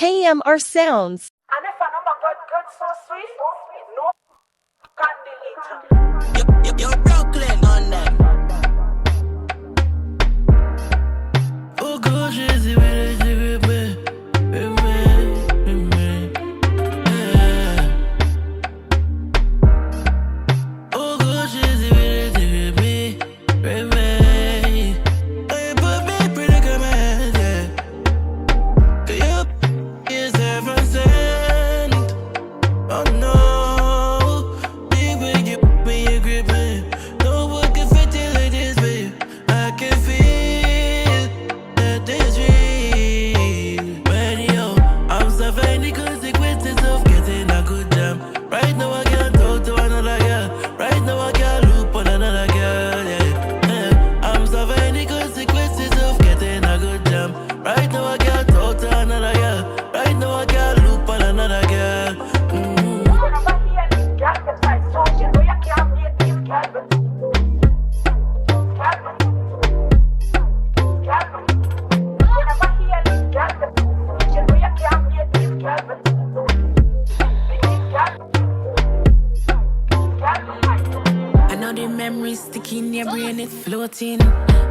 KMRSounds. And if a number good, so sweet, no can delete. You're Brooklyn on them. Oh God, Jésus, oh God, Jésus, consequences of getting a good jam. Right now I can't talk to another girl. Right now I can't loop on another girl. Yeah. I'm suffering the consequences of getting a good jam. Right now I can't talk to another girl. Right now I can't loop on another girl. I know the memories stick in your brain, it's floating.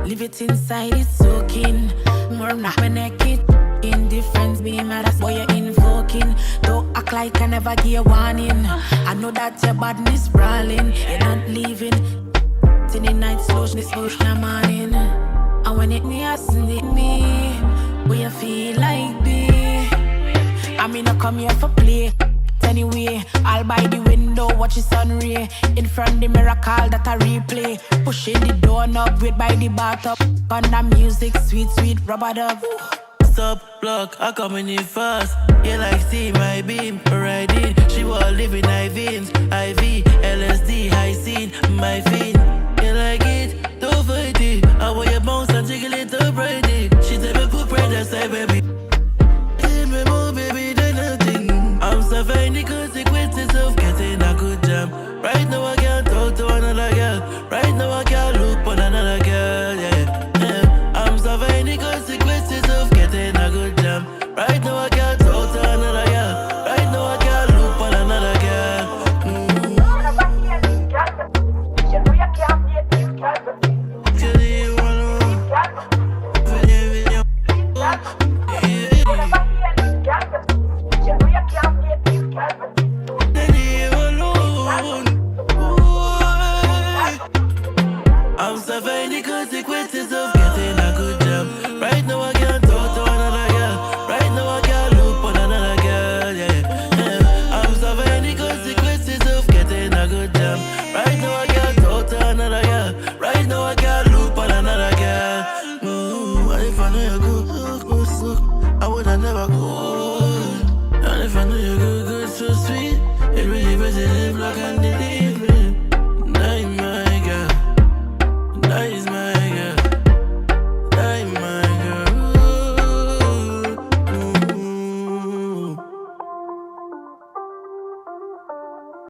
Leave it inside, it's soaking. More not when I get indifference, be mad, that's why you're invoking. Don't act like I never give a warning. I know that your badness brawling, you're not leaving. Till the night slow, this push in the morning. And when it me, I send it me. Where you feel like be? I mean, I come here for play. Anyway, I'll by the window, watch the sun ray. In front the mirror, call that a replay. Pushing the door knob, wait by the bathtub. On the music, sweet, sweet, rubber dub. Stop, block, I coming in fast. You like see my beam, riding. She was living high veins, IV, LSD, high scene, my feet. You like it, don't fight it. I want your bounce and jiggle it up right it. She tell me put pride aside, baby. Give me more, baby, than nothing. I'm suffering the consequences of getting a good jam. Right now I can't talk to another girl. Right now I can't loop on another girl, yeah. I'm suffering the consequences of getting a good jam. Right now I can't talk to another girl. Right now I can't loop on another girl. I'm suffering the consequences of getting a good jam. Right now I can't talk to another girl. Right now I can't loop on another girl, yeah. I'm suffering the consequences of getting a good jam. Right now I can't talk to another girl. Right now I can't loop on another girl. What if I know you're good, I woulda never go. And if I know you're good, so sweet, it really better live like I did.